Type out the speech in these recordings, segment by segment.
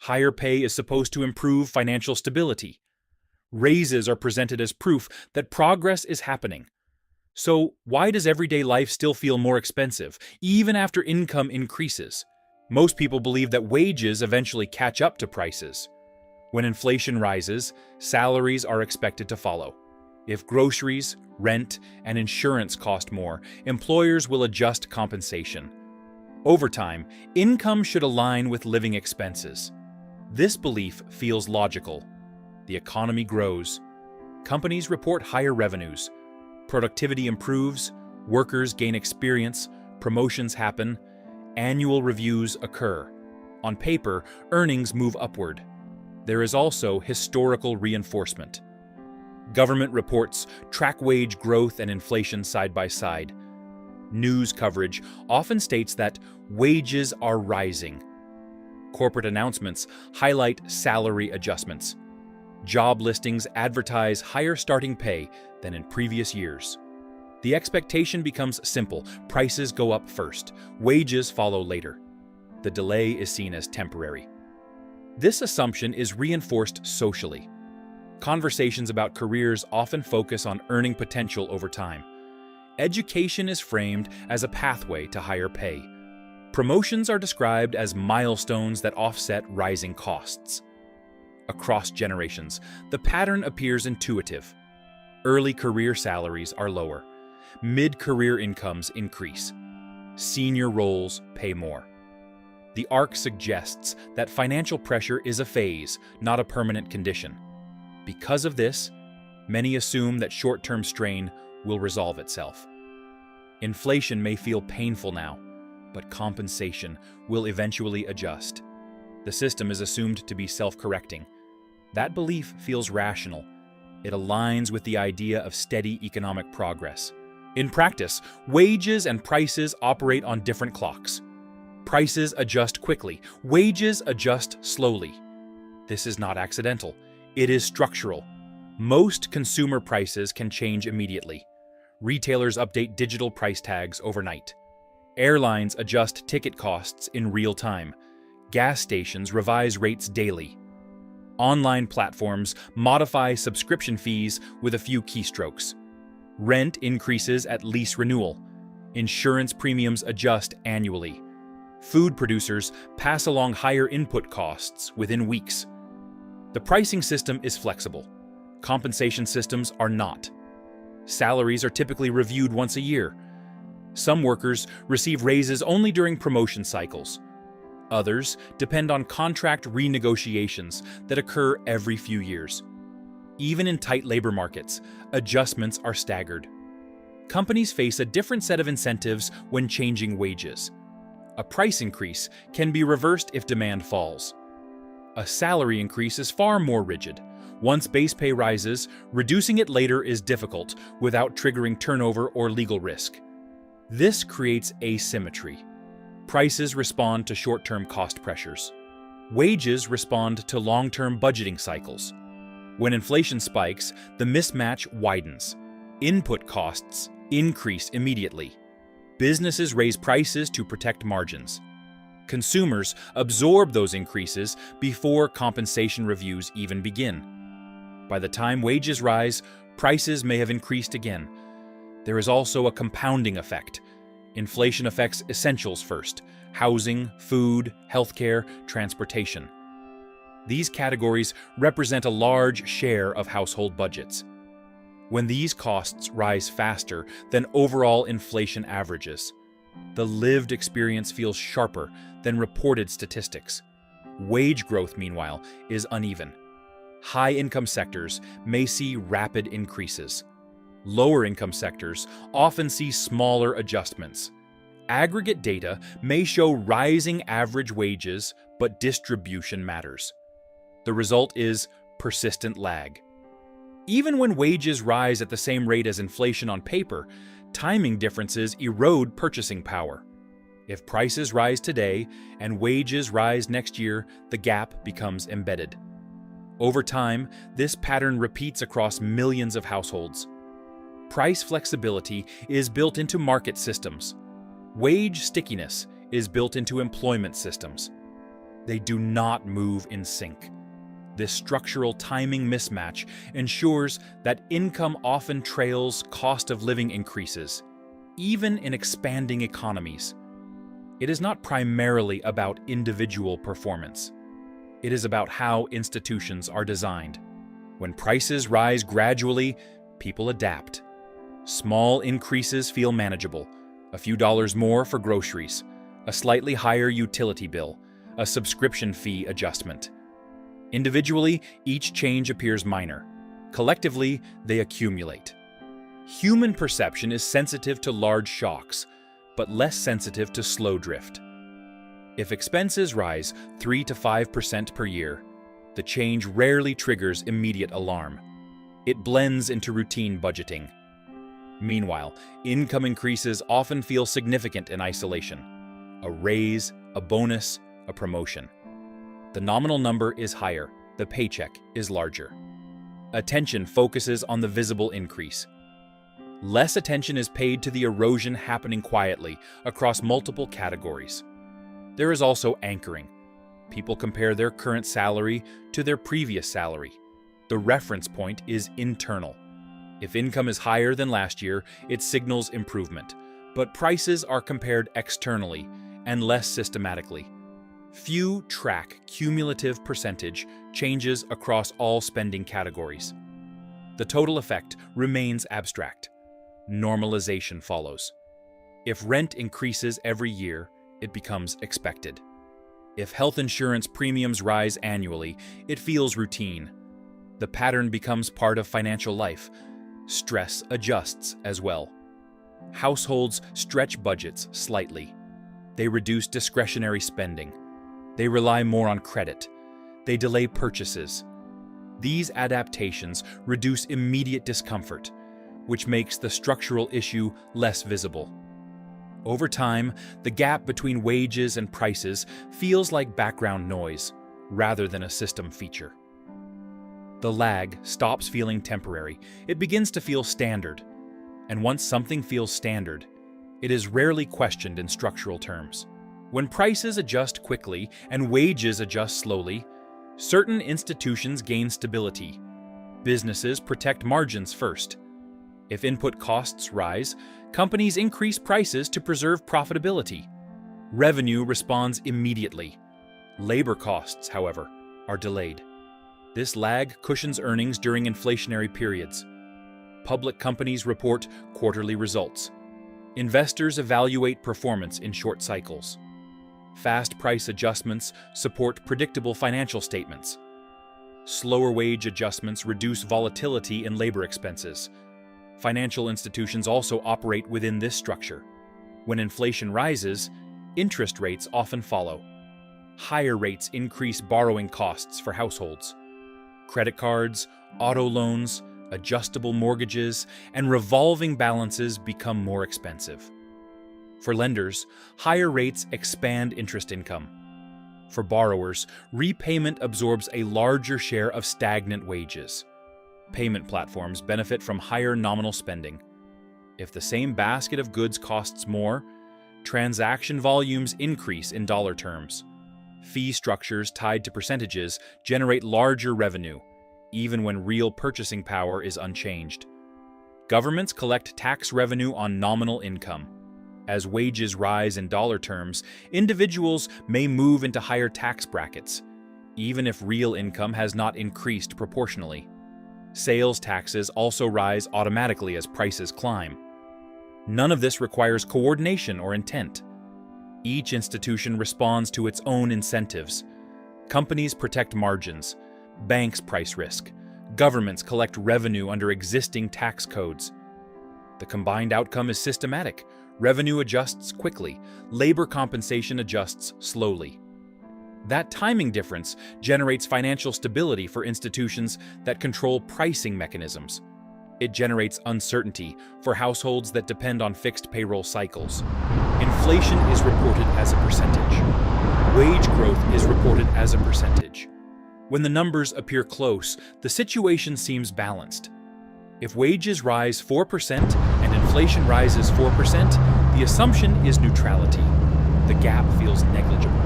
Higher pay is supposed to improve financial stability. Raises are presented as proof that progress is happening. So, why does everyday life still feel more expensive, even after income increases? Most people believe that wages eventually catch up to prices. When inflation rises, salaries are expected to follow. If groceries, rent, and insurance cost more, employers will adjust compensation. Over time, income should align with living expenses. This belief feels logical. The economy grows. Companies report higher revenues. Productivity improves, workers gain experience, promotions happen, annual reviews occur. On paper, earnings move upward. There is also historical reinforcement. Government reports track wage growth and inflation side by side. News coverage often states that wages are rising. Corporate announcements highlight salary adjustments. Job listings advertise higher starting pay than in previous years. The expectation becomes simple: prices go up first, wages follow later. The delay is seen as temporary. This assumption is reinforced socially. Conversations about careers often focus on earning potential over time. Education is framed as a pathway to higher pay. Promotions are described as milestones that offset rising costs. Across generations, the pattern appears intuitive. Early career salaries are lower. Mid-career incomes increase. Senior roles pay more. The arc suggests that financial pressure is a phase, not a permanent condition. Because of this, many assume that short-term strain will resolve itself. Inflation may feel painful now, but compensation will eventually adjust. The system is assumed to be self-correcting. That belief feels rational. It aligns with the idea of steady economic progress. In practice, wages and prices operate on different clocks. Prices adjust quickly, wages adjust slowly. This is not accidental. It is structural. Most consumer prices can change immediately. Retailers update digital price tags overnight. Airlines adjust ticket costs in real time. Gas stations revise rates daily. Online platforms modify subscription fees with a few keystrokes. Rent increases at lease renewal. Insurance premiums adjust annually. Food producers pass along higher input costs within weeks. The pricing system is flexible. Compensation systems are not. Salaries are typically reviewed once a year. Some workers receive raises only during promotion cycles. Others depend on contract renegotiations that occur every few years. Even in tight labor markets, adjustments are staggered. Companies face a different set of incentives when changing wages. A price increase can be reversed if demand falls. A salary increase is far more rigid. Once base pay rises, reducing it later is difficult without triggering turnover or legal risk. This creates asymmetry. Prices respond to short-term cost pressures. Wages respond to long-term budgeting cycles. When inflation spikes, the mismatch widens. Input costs increase immediately. Businesses raise prices to protect margins. Consumers absorb those increases before compensation reviews even begin. By the time wages rise, prices may have increased again. There is also a compounding effect. Inflation affects essentials first: housing, food, healthcare, transportation. These categories represent a large share of household budgets. When these costs rise faster than overall inflation averages, the lived experience feels sharper than reported statistics. Wage growth, meanwhile, is uneven. High-income sectors may see rapid increases. Lower-income sectors often see smaller adjustments. Aggregate data may show rising average wages, but distribution matters. The result is persistent lag. Even when wages rise at the same rate as inflation on paper, timing differences erode purchasing power. If prices rise today and wages rise next year, the gap becomes embedded. Over time, this pattern repeats across millions of households. Price flexibility is built into market systems. Wage stickiness is built into employment systems. They do not move in sync. This structural timing mismatch ensures that income often trails cost of living increases, even in expanding economies. It is not primarily about individual performance. It is about how institutions are designed. When prices rise gradually, people adapt. Small increases feel manageable. A few dollars more for groceries, a slightly higher utility bill, a subscription fee adjustment. Individually, each change appears minor. Collectively, they accumulate. Human perception is sensitive to large shocks, but less sensitive to slow drift. If expenses rise 3 to 5% per year, the change rarely triggers immediate alarm. It blends into routine budgeting. Meanwhile, income increases often feel significant in isolation. A raise, a bonus, a promotion. The nominal number is higher, the paycheck is larger. Attention focuses on the visible increase. Less attention is paid to the erosion happening quietly across multiple categories. There is also anchoring. People compare their current salary to their previous salary. The reference point is internal. If income is higher than last year, it signals improvement, but prices are compared externally and less systematically. Few track cumulative percentage changes across all spending categories. The total effect remains abstract. Normalization follows. If rent increases every year, it becomes expected. If health insurance premiums rise annually, it feels routine. The pattern becomes part of financial life. Stress adjusts as well. Households stretch budgets slightly. They reduce discretionary spending. They rely more on credit. They delay purchases. These adaptations reduce immediate discomfort, which makes the structural issue less visible. Over time, the gap between wages and prices feels like background noise, rather than a system feature. The lag stops feeling temporary. It begins to feel standard. And once something feels standard, it is rarely questioned in structural terms. When prices adjust quickly and wages adjust slowly, certain institutions gain stability. Businesses protect margins first. If input costs rise, companies increase prices to preserve profitability. Revenue responds immediately. Labor costs, however, are delayed. This lag cushions earnings during inflationary periods. Public companies report quarterly results. Investors evaluate performance in short cycles. Fast price adjustments support predictable financial statements. Slower wage adjustments reduce volatility in labor expenses. Financial institutions also operate within this structure. When inflation rises, interest rates often follow. Higher rates increase borrowing costs for households. Credit cards, auto loans, adjustable mortgages, and revolving balances become more expensive. For lenders, higher rates expand interest income. For borrowers, repayment absorbs a larger share of stagnant wages. Payment platforms benefit from higher nominal spending. If the same basket of goods costs more, transaction volumes increase in dollar terms. Fee structures tied to percentages generate larger revenue, even when real purchasing power is unchanged. Governments collect tax revenue on nominal income. As wages rise in dollar terms, individuals may move into higher tax brackets, even if real income has not increased proportionally. Sales taxes also rise automatically as prices climb. None of this requires coordination or intent. Each institution responds to its own incentives. Companies protect margins. Banks price risk. Governments collect revenue under existing tax codes. The combined outcome is systematic. Revenue adjusts quickly. Labor compensation adjusts slowly. That timing difference generates financial stability for institutions that control pricing mechanisms. It generates uncertainty for households that depend on fixed payroll cycles. Inflation is reported as a percentage. Wage growth is reported as a percentage. When the numbers appear close, the situation seems balanced. If wages rise 4% and inflation rises 4%, the assumption is neutrality. The gap feels negligible.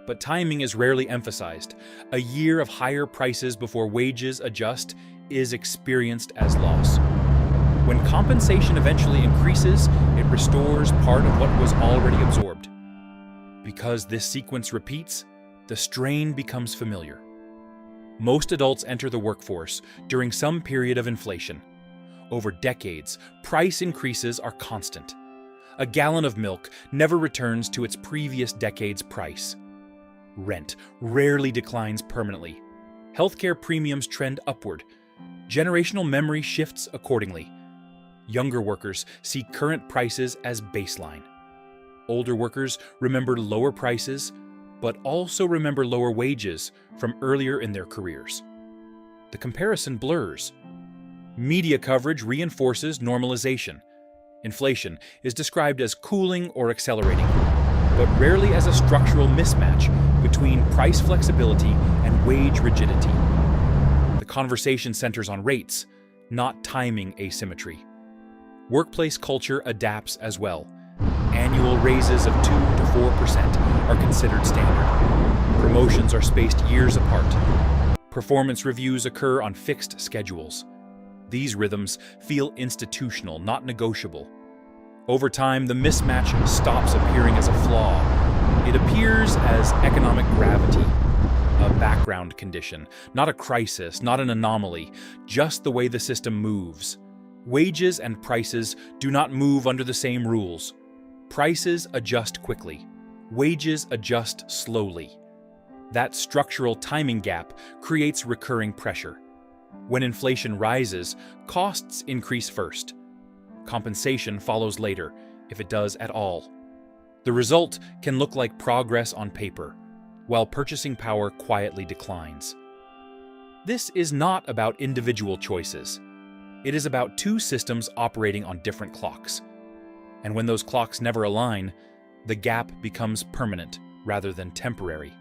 But timing is rarely emphasized. A year of higher prices before wages adjust is experienced as loss. When compensation eventually increases, it restores part of what was already absorbed. Because this sequence repeats, the strain becomes familiar. Most adults enter the workforce during some period of inflation. Over decades, price increases are constant. A gallon of milk never returns to its previous decade's price. Rent rarely declines permanently. Healthcare premiums trend upward. Generational memory shifts accordingly. Younger workers see current prices as baseline. Older workers remember lower prices, but also remember lower wages from earlier in their careers. The comparison blurs. Media coverage reinforces normalization. Inflation is described as cooling or accelerating, but rarely as a structural mismatch between price flexibility and wage rigidity. The conversation centers on rates, not timing asymmetry. Workplace culture adapts as well. Annual raises of 2 to 4% are considered standard. Promotions are spaced years apart. Performance reviews occur on fixed schedules. These rhythms feel institutional, not negotiable. Over time, the mismatch stops appearing as a flaw. It appears as economic gravity, a background condition, not a crisis, not an anomaly, just the way the system moves. Wages and prices do not move under the same rules. Prices adjust quickly. Wages adjust slowly. That structural timing gap creates recurring pressure. When inflation rises, costs increase first. Compensation follows later, if it does at all. The result can look like progress on paper, while purchasing power quietly declines. This is not about individual choices. It is about two systems operating on different clocks. And when those clocks never align, the gap becomes permanent rather than temporary.